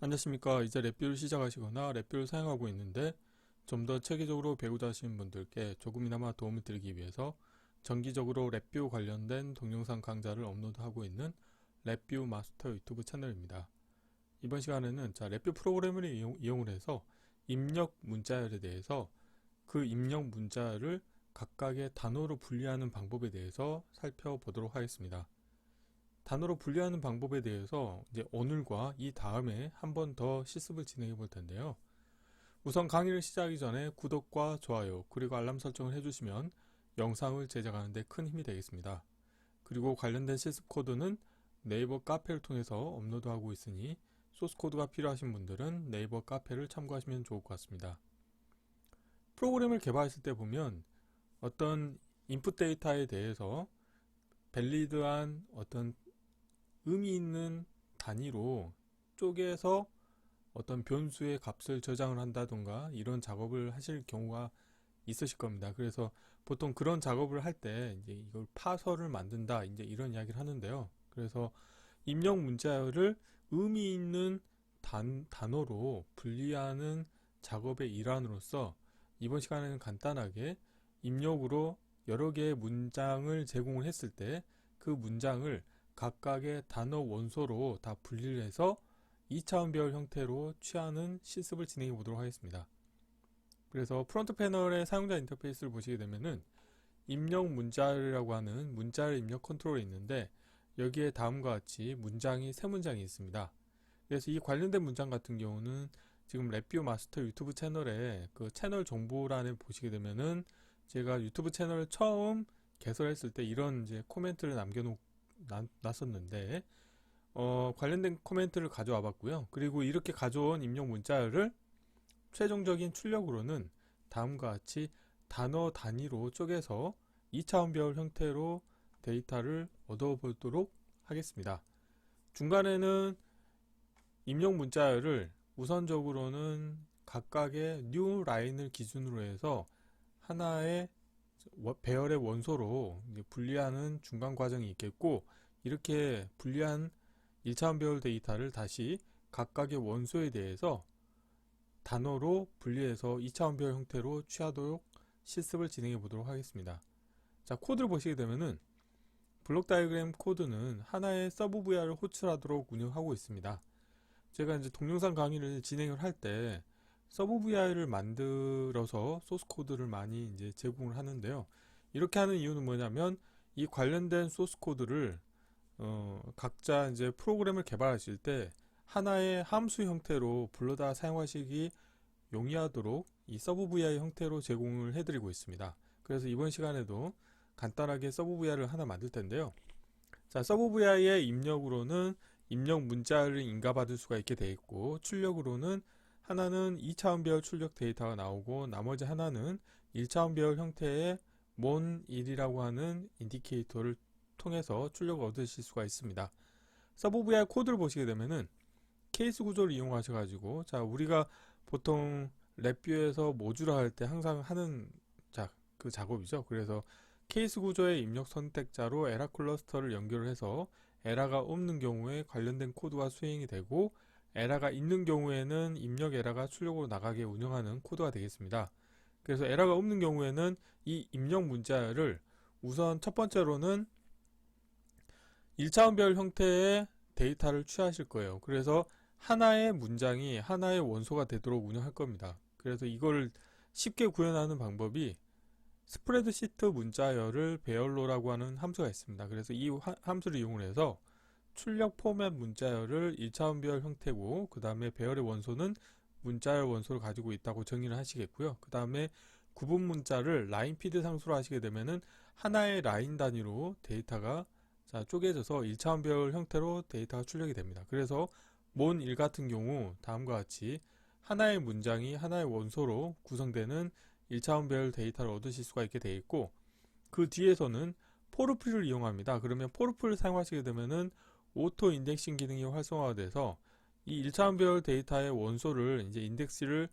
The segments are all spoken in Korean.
안녕하십니까. 이제 랩뷰를 시작하시거나 랩뷰를 사용하고 있는데 좀 더 체계적으로 배우자 하시는 분들께 조금이나마 도움을 드리기 위해서 정기적으로 랩뷰 관련된 동영상 강좌를 업로드하고 있는 랩뷰 마스터 유튜브 채널입니다. 이번 시간에는 랩뷰 프로그램을 이용을 해서 입력 문자열에 대해서 그 입력 문자열을 각각의 단어로 분리하는 방법에 대해서 살펴보도록 하겠습니다. 단어로 분리하는 방법에 대해서 이제 오늘과 이 다음에 한 번 더 실습을 진행해 볼 텐데요. 우선 강의를 시작하기 전에 구독과 좋아요 그리고 알람 설정을 해주시면 영상을 제작하는 데 큰 힘이 되겠습니다. 그리고 관련된 실습 코드는 네이버 카페를 통해서 업로드하고 있으니 소스 코드가 필요하신 분들은 네이버 카페를 참고하시면 좋을 것 같습니다. 프로그램을 개발했을 때 보면 어떤 인풋 데이터에 대해서 밸리드한 어떤 의미 있는 단위로 쪼개서 어떤 변수의 값을 저장을 한다던가 이런 작업을 하실 경우가 있으실 겁니다. 그래서 보통 그런 작업을 할 때 이제 이걸 파서를 만든다 이제 이런 이야기를 하는데요. 그래서 입력 문자열을 의미 있는 단어로 분리하는 작업의 일환으로서 이번 시간에는 간단하게 입력으로 여러 개의 문장을 제공을 했을 때 그 문장을 각각의 단어 원소로 다 분리를 해서 2차원 배열 형태로 취하는 실습을 진행해 보도록 하겠습니다. 그래서 프론트 패널의 사용자 인터페이스를 보시게 되면은 입력 문자열이라고 하는 문자열 입력 컨트롤이 있는데 여기에 다음과 같이 문장이 세 문장이 있습니다. 그래서 이 관련된 문장 같은 경우는 지금 랩뷰 마스터 유튜브 채널에 그 채널 정보란에 보시게 되면은 제가 유튜브 채널을 처음 개설했을 때 이런 이제 코멘트를 놨었는데 관련된 코멘트를 가져와 봤고요. 그리고 이렇게 가져온 입력 문자열을 최종적인 출력으로는 다음과 같이 단어 단위로 쪼개서 2차원 배열 형태로 데이터를 얻어보도록 하겠습니다. 중간에는 입력 문자열을 우선적으로는 각각의 new 라인을 기준으로 해서 하나의 배열의 원소로 분리하는 중간 과정이 있겠고, 이렇게 분리한 1차원 배열 데이터를 다시 각각의 원소에 대해서 단어로 분리해서 2차원 배열 형태로 취하도록 실습을 진행해 보도록 하겠습니다. 자, 코드를 보시게 되면은 블록 다이어그램 코드는 하나의 서브 VR을 호출하도록 운영하고 있습니다. 제가 이제 동영상 강의를 진행을 할 때 서브 VR을 만들어서 소스 코드를 많이 이제 제공을 하는데요. 이렇게 하는 이유는 뭐냐면 이 관련된 소스 코드를 각자 이제 프로그램을 개발하실 때 하나의 함수 형태로 불러다 사용하시기 용이하도록 이 서브 VI 형태로 제공을 해드리고 있습니다. 그래서 이번 시간에도 간단하게 서브 VI를 하나 만들 텐데요. 자, 서브 VI의 입력으로는 입력 문자를 인가받을 수가 있게 되어 있고, 출력으로는 하나는 2차원 배열 출력 데이터가 나오고 나머지 하나는 1차원 배열 형태의 mon1이라고 하는 인디케이터를 통해서 출력을 얻으실 수가 있습니다. 서브 VI 코드를 보시게 되면은 케이스 구조를 이용하셔가지고, 자, 우리가 보통 랩뷰에서 모듈화 할 때 항상 하는 그 작업이죠. 그래서 케이스 구조의 입력 선택자로 에라 클러스터를 연결을 해서 에라가 없는 경우에 관련된 코드가 수행이 되고, 에라가 있는 경우에는 입력 에라가 출력으로 나가게 운영하는 코드가 되겠습니다. 그래서 에라가 없는 경우에는 이 입력 문자를 우선 첫 번째로는 1차원 배열 형태의 데이터를 취하실 거예요. 그래서 하나의 문장이 하나의 원소가 되도록 운영할 겁니다. 그래서 이걸 쉽게 구현하는 방법이 스프레드시트 문자열을 배열로라고 하는 함수가 있습니다. 그래서 이 함수를 이용을 해서 출력 포맷 문자열을 1차원 배열 형태고, 그 다음에 배열의 원소는 문자열 원소를 가지고 있다고 정의를 하시겠고요. 그 다음에 구분 문자를 라인 피드 상수로 하시게 되면은 하나의 라인 단위로 데이터가 쪼개져서 1차원 배열 형태로 데이터가 출력이 됩니다. 그래서 mon1 같은 경우 다음과 같이 하나의 문장이 하나의 원소로 구성되는 1차원 배열 데이터를 얻으실 수가 있게 되어 있고, 그 뒤에서는 포르풀을 이용합니다. 그러면 포르풀을 사용하시게 되면은 오토 인덱싱 기능이 활성화가 돼서 이 1차원 배열 데이터의 원소를 이제 인덱스를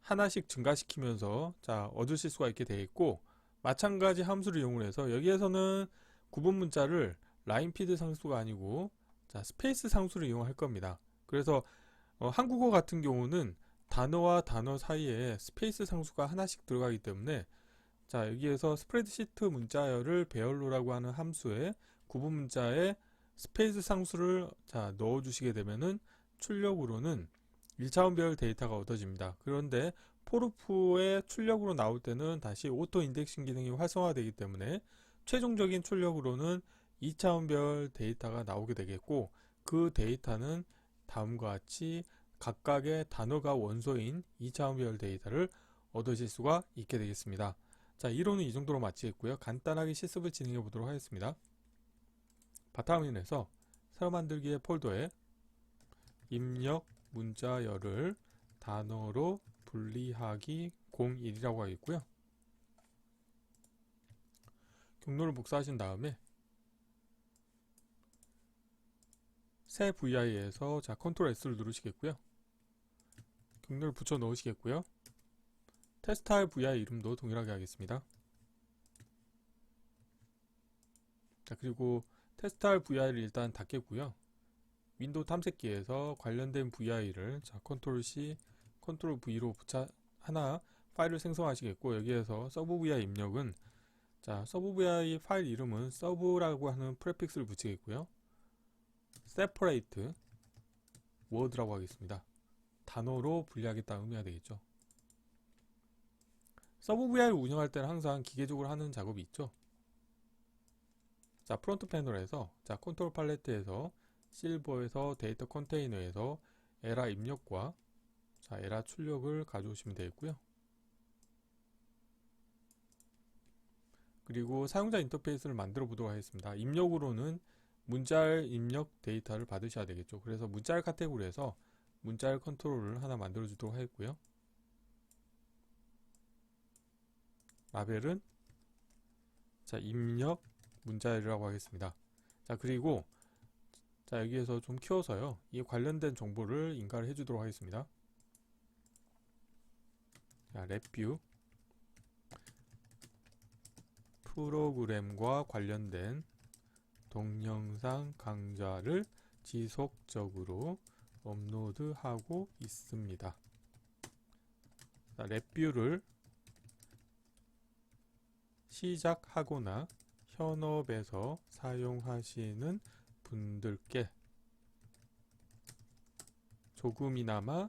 하나씩 증가시키면서 얻으실 수가 있게 되어 있고, 마찬가지 함수를 이용을 해서 여기에서는 구분 문자를 라인 피드 상수가 아니고 스페이스 상수를 이용할 겁니다. 그래서 한국어 같은 경우는 단어와 단어 사이에 스페이스 상수가 하나씩 들어가기 때문에 자, 여기에서 스프레드시트 문자열을 배열로라고 하는 함수에 구분 문자에 스페이스 상수를 자, 넣어 주시게 되면은 출력으로는 1차원 배열 데이터가 얻어집니다. 그런데 포르프의 출력으로 나올 때는 다시 오토 인덱싱 기능이 활성화되기 때문에 최종적인 출력으로는 2차원 배열 데이터가 나오게 되겠고, 그 데이터는 다음과 같이 각각의 단어가 원소인 2차원 배열 데이터를 얻으실 수가 있게 되겠습니다. 자, 이론은 이 정도로 마치겠고요. 간단하게 실습을 진행해 보도록 하겠습니다. 바탕화면에서 새로 만들기의 폴더에 입력 문자열을 단어로 분리하기 01이라고 하겠고요. 경로를 복사하신 다음에 새 VI에서 자, 컨트롤 S를 누르시겠고요. 경로를 붙여 넣으시겠고요. 테스트할 VI 이름도 동일하게 하겠습니다. 자, 그리고 테스트할 VI를 일단 닫겠고요. 윈도우 탐색기에서 관련된 VI를 자, 컨트롤 C, 컨트롤 V로 하나 파일을 생성하시겠고, 여기에서 서브 VI 입력은 자, 서브 VI 파일 이름은 서브라고 하는 프레픽스를 붙이겠고요. separate word라고 하겠습니다. 단어로 분리하겠다는 의미가 되겠죠. 서브 VI를 운영할 때는 항상 기계적으로 하는 작업이 있죠. 자, 프론트 패널에서 자, 컨트롤 팔레트에서 실버에서 데이터 컨테이너에서 에라 입력과 자, 에라 출력을 가져오시면 되겠고요. 그리고 사용자 인터페이스를 만들어 보도록 하겠습니다. 입력으로는 문자열 입력 데이터를 받으셔야 되겠죠. 그래서 문자열 카테고리에서 문자열 컨트롤을 하나 만들어 주도록 하겠고요. 라벨은 자, 입력 문자열이라고 하겠습니다. 자, 그리고 자, 여기에서 좀 키워서요, 이 관련된 정보를 인가를 해주도록 하겠습니다. 자, 랩뷰 프로그램과 관련된 동영상 강좌를 지속적으로 업로드하고 있습니다. 자, 랩뷰를 시작하거나 현업에서 사용하시는 분들께 조금이나마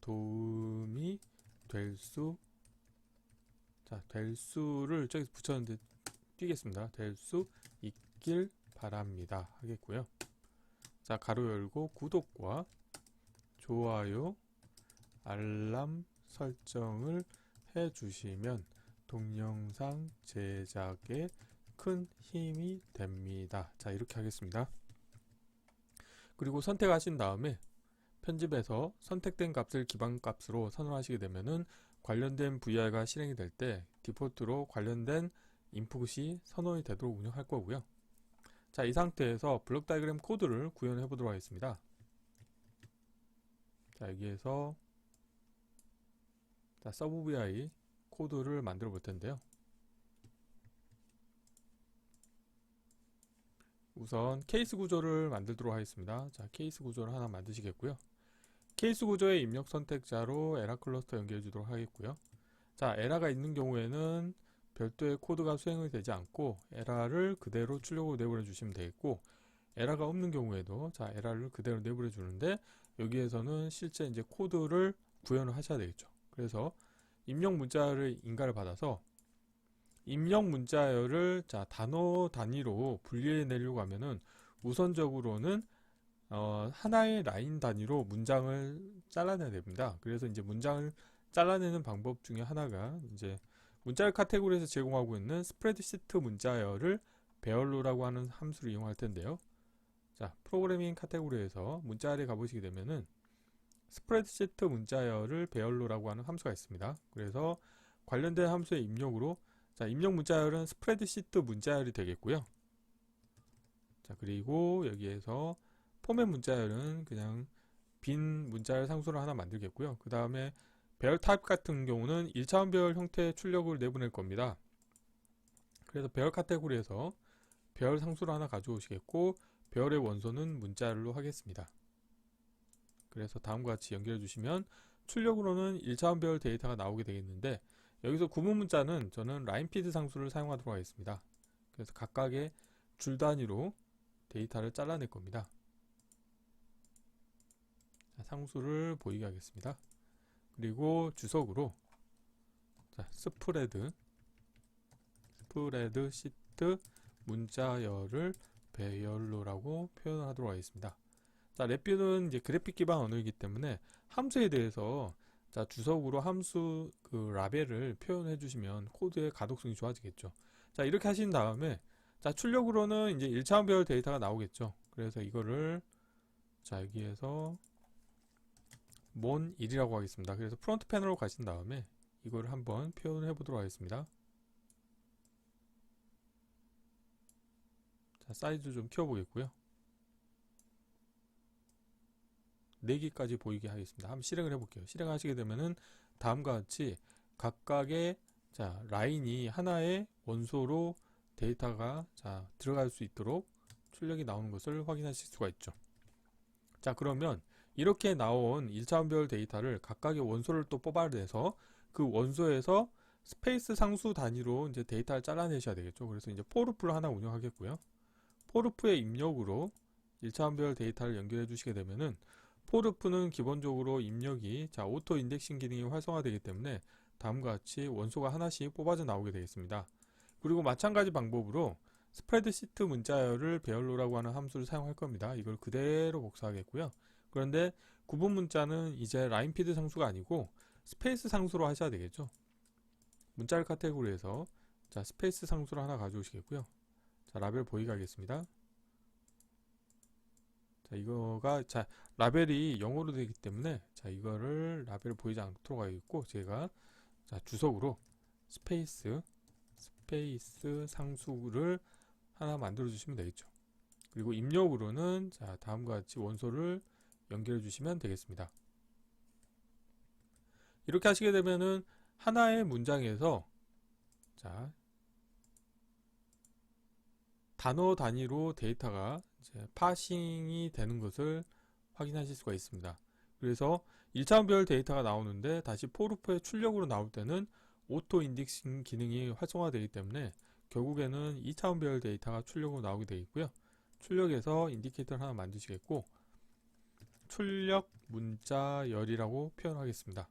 도움이 될 수를 저기 붙였는데 띄겠습니다. 될 수 있길 바랍니다 하겠고요. 자, 가로 열고 구독과 좋아요, 알람 설정을 해주시면 동영상 제작에 큰 힘이 됩니다. 자, 이렇게 하겠습니다. 그리고 선택하신 다음에 편집에서 선택된 값을 기반값으로 선언하시게 되면은 관련된 VI가 실행이 될 때 디폴트로 관련된 인풋이 선언이 되도록 운영할 거고요. 자, 이 상태에서 블록 다이그램 코드를 구현해 보도록 하겠습니다. 자, 여기에서 자, 서브 VI 코드를 만들어 볼 텐데요. 우선 케이스 구조를 만들도록 하겠습니다. 자, 케이스 구조를 하나 만드시겠고요. 케이스 구조의 입력 선택자로 에라 클러스터 연결해 주도록 하겠고요. 자, 에라가 있는 경우에는 별도의 코드가 수행이 되지 않고 에라를 그대로 출력으로 내보내 주시면 되겠고, 에라가 없는 경우에도 자, 에라를 그대로 내보내 주는데 여기에서는 실제 이제 코드를 구현을 하셔야 되겠죠. 그래서 입력 문자를 인가를 받아서 입력 문자열을 자, 단어 단위로 분리해 내려고 하면은 우선적으로는 하나의 라인 단위로 문장을 잘라내야 됩니다. 그래서 이제 문장을 잘라내는 방법 중에 하나가 이제 문자열 카테고리에서 제공하고 있는 스프레드시트 문자열을 배열로라고 하는 함수를 이용할 텐데요. 자, 프로그래밍 카테고리에서 문자열에 가보시게 되면은 스프레드시트 문자열을 배열로라고 하는 함수가 있습니다. 그래서 관련된 함수의 입력으로 자, 입력 문자열은 스프레드시트 문자열이 되겠고요. 자, 그리고 여기에서 포맷 문자열은 그냥 빈 문자열 상수를 하나 만들겠고요. 그 다음에 배열 타입 같은 경우는 1차원 배열 형태의 출력을 내보낼 겁니다. 그래서 배열 카테고리에서 배열 상수를 하나 가져오시겠고, 배열의 원소는 문자열로 하겠습니다. 그래서 다음과 같이 연결해 주시면 출력으로는 1차원별 데이터가 나오게 되겠는데, 여기서 구문 문자는 저는 라인피드 상수를 사용하도록 하겠습니다. 그래서 각각의 줄 단위로 데이터를 잘라낼 겁니다. 자, 상수를 보이게 하겠습니다. 그리고 주석으로 자, 스프레드 시트 문자열을 배열로라고 표현하도록 하겠습니다. 자, 랩뷰는 이제 그래픽 기반 언어이기 때문에 함수에 대해서 자, 주석으로 함수 그 라벨을 표현해 주시면 코드의 가독성이 좋아지겠죠. 자, 이렇게 하신 다음에 자, 출력으로는 이제 1차원별 데이터가 나오겠죠. 그래서 이거를 자, 여기에서 mon1이라고 하겠습니다. 그래서 프론트 패널로 가신 다음에 이걸 한번 표현해 보도록 하겠습니다. 자, 사이즈 좀 키워보겠고요. 4개까지 보이게 하겠습니다. 한번 실행을 해볼게요. 실행하시게 되면은 다음과 같이 각각의 자, 라인이 하나의 원소로 데이터가 자, 들어갈 수 있도록 출력이 나오는 것을 확인하실 수가 있죠. 자, 그러면 이렇게 나온 1차원별 데이터를 각각의 원소를 또 뽑아내서 그 원소에서 스페이스 상수 단위로 이제 데이터를 잘라내셔야 되겠죠. 그래서 이제 포루프를 하나 운영하겠고요. 포루프의 입력으로 1차원별 데이터를 연결해 주시게 되면은 포루프는 기본적으로 입력이 자, 오토 인덱싱 기능이 활성화되기 때문에 다음과 같이 원소가 하나씩 뽑아져 나오게 되겠습니다. 그리고 마찬가지 방법으로 스프레드시트 문자열을 배열로라고 하는 함수를 사용할 겁니다. 이걸 그대로 복사하겠고요. 그런데 구분 문자는 이제 라인피드 상수가 아니고 스페이스 상수로 하셔야 되겠죠. 문자열 카테고리에서 자, 스페이스 상수를 하나 가져오시겠고요. 자, 라벨 보이게 하겠습니다. 자, 이거가 자, 라벨이 영어로 되기 때문에 자, 이거를 라벨을 보이지 않도록 하겠고, 제가 자, 주석으로 스페이스 상수를 하나 만들어 주시면 되겠죠. 그리고 입력으로는 자, 다음과 같이 원소를 연결해 주시면 되겠습니다. 이렇게 하시게 되면은 하나의 문장에서 자, 단어 단위로 데이터가 이제 파싱이 되는 것을 확인하실 수가 있습니다. 그래서 1차원별 데이터가 나오는데 다시 포루프의 출력으로 나올 때는 오토 인덱싱 기능이 활성화되기 때문에 결국에는 2차원별 데이터가 출력으로 나오게 되겠고요. 출력에서 인디케이터를 하나 만드시겠고, 출력 문자열이라고 표현하겠습니다.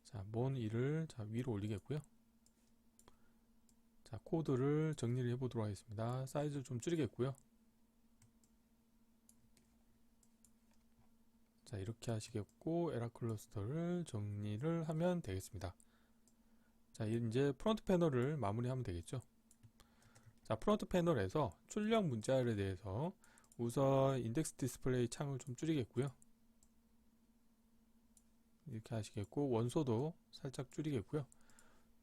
자, mon1을 자, 위로 올리겠고요. 자, 코드를 정리를 해보도록 하겠습니다. 사이즈를 좀 줄이겠고요. 자, 이렇게 하시겠고, 에라 클러스터를 정리를 하면 되겠습니다. 자, 이제 프론트 패널을 마무리하면 되겠죠. 자, 프론트 패널에서 출력 문자열에 대해서 우선 인덱스 디스플레이 창을 좀 줄이겠고요. 이렇게 하시겠고, 원소도 살짝 줄이겠고요.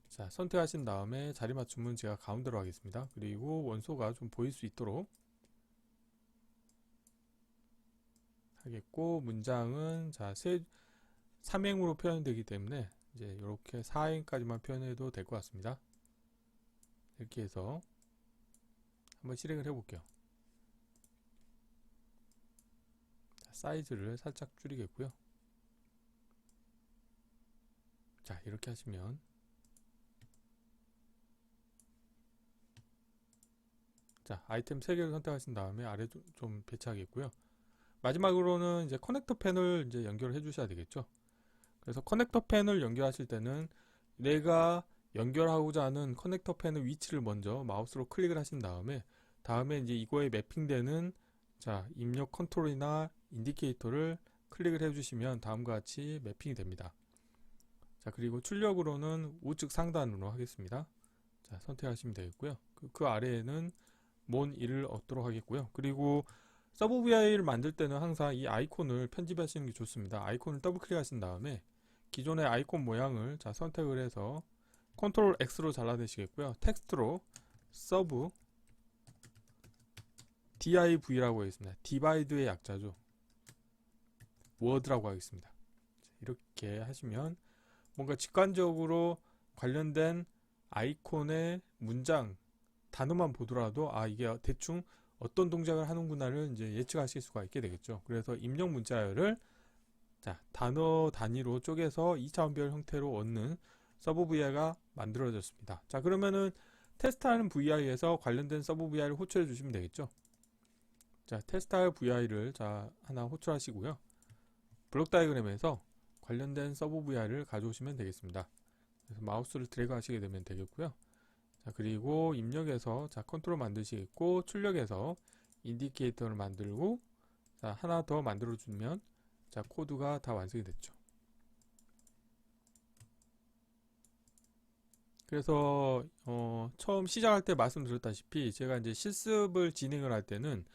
자, 선택하신 다음에 자리 맞춤은 제가 가운데로 하겠습니다. 그리고 원소가 좀 보일 수 있도록 하겠고, 문장은 자, 3행으로 표현되기 때문에 이제 이렇게 4행까지만 표현해도 될 것 같습니다. 이렇게 해서 한번 실행을 해볼게요. 자, 사이즈를 살짝 줄이겠고요. 자, 이렇게 하시면 자, 아이템 3개를 선택하신 다음에 아래 좀 배치하겠고요. 마지막으로는 이제 커넥터 패널 이제 연결해 주셔야 되겠죠. 그래서 커넥터 패널 연결하실 때는 내가 연결하고자 하는 커넥터 패널 위치를 먼저 마우스로 클릭을 하신 다음에 이제 이거에 매핑되는 자, 입력 컨트롤이나 인디케이터를 클릭을 해 주시면 다음과 같이 매핑이 됩니다. 자, 그리고 출력으로는 우측 상단으로 하겠습니다. 자, 선택하시면 되겠고요. 그 아래에는 mon1을 얻도록 하겠고요. 그리고 서브 VI를 만들 때는 항상 이 아이콘을 편집하시는 게 좋습니다. 아이콘을 더블 클릭하신 다음에 기존의 아이콘 모양을 자, 선택을 해서 컨트롤 X로 잘라내시겠고요. 텍스트로 서브 div라고 하겠습니다. 디바이드의 약자죠. 워드라고 하겠습니다. 이렇게 하시면 뭔가 직관적으로 관련된 아이콘의 문장 단어만 보더라도 아, 이게 대충 어떤 동작을 하는구나를 이제 예측하실 수가 있게 되겠죠. 그래서 입력 문자열을 자, 단어 단위로 쪼개서 2차원별 형태로 얻는 서브 VI가 만들어졌습니다. 자, 그러면은 테스트하는 VI에서 관련된 서브 VI를 호출해 주시면 되겠죠. 자, 테스트할 VI를 자 하나 호출하시고요. 블록 다이어그램에서 관련된 서브 VI를 가져오시면 되겠습니다. 그래서 마우스를 드래그 하시게 되면 되겠고요. 자, 그리고 입력에서 자 컨트롤 만드시겠고, 출력에서 인디케이터를 만들고, 자 하나 더 만들어 주면 자 코드가 다 완성이 됐죠. 그래서 처음 시작할 때 말씀드렸다시피 제가 이제 실습을 진행을 할 때는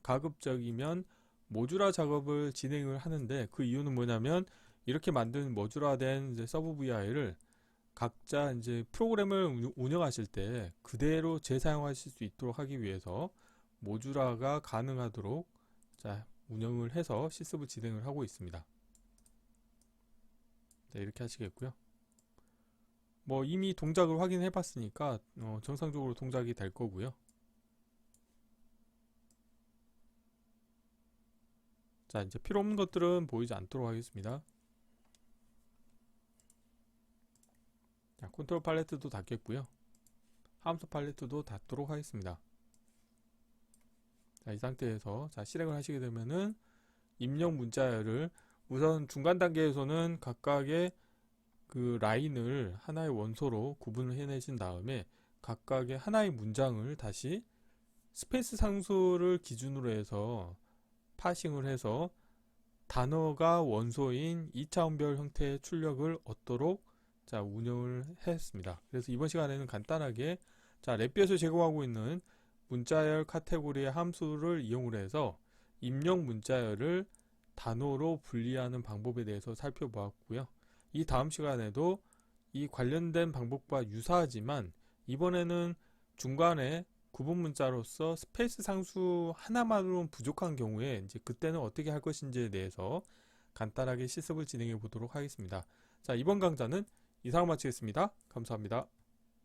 가급적이면 모듈화 작업을 진행을 하는데, 그 이유는 뭐냐면 이렇게 만든 모듈화된 이제 서브 VI를 각자 이제 프로그램을 운영하실 때 그대로 재사용하실 수 있도록 하기 위해서 모듈화가 가능하도록 자 운영을 해서 실습을 진행을 하고 있습니다. 네, 이렇게 하시겠고요. 뭐 이미 동작을 확인해 봤으니까 정상적으로 동작이 될 거고요. 자, 이제 필요 없는 것들은 보이지 않도록 하겠습니다. 자, 컨트롤 팔레트도 닫겠고요. 함수 팔레트도 닫도록 하겠습니다. 자, 이 상태에서 자 실행을 하시게 되면은 입력 문자열을 우선 중간 단계에서는 각각의 그 라인을 하나의 원소로 구분을 해내신 다음에 각각의 하나의 문장을 다시 스페이스 상수를 기준으로 해서 파싱을 해서 단어가 원소인 2차원별 형태의 출력을 얻도록 자 운영을 했습니다. 그래서 이번 시간에는 간단하게 자 랩비에서 제공하고 있는 문자열 카테고리의 함수를 이용을 해서 입력 문자열을 단어로 분리하는 방법에 대해서 살펴보았고요. 이 다음 시간에도 이 관련된 방법과 유사하지만 이번에는 중간에 구분 문자로서 스페이스 상수 하나만으로는 부족한 경우에 이제 그때는 어떻게 할 것인지에 대해서 간단하게 실습을 진행해 보도록 하겠습니다. 자, 이번 강좌는 이상으로 마치겠습니다. 감사합니다.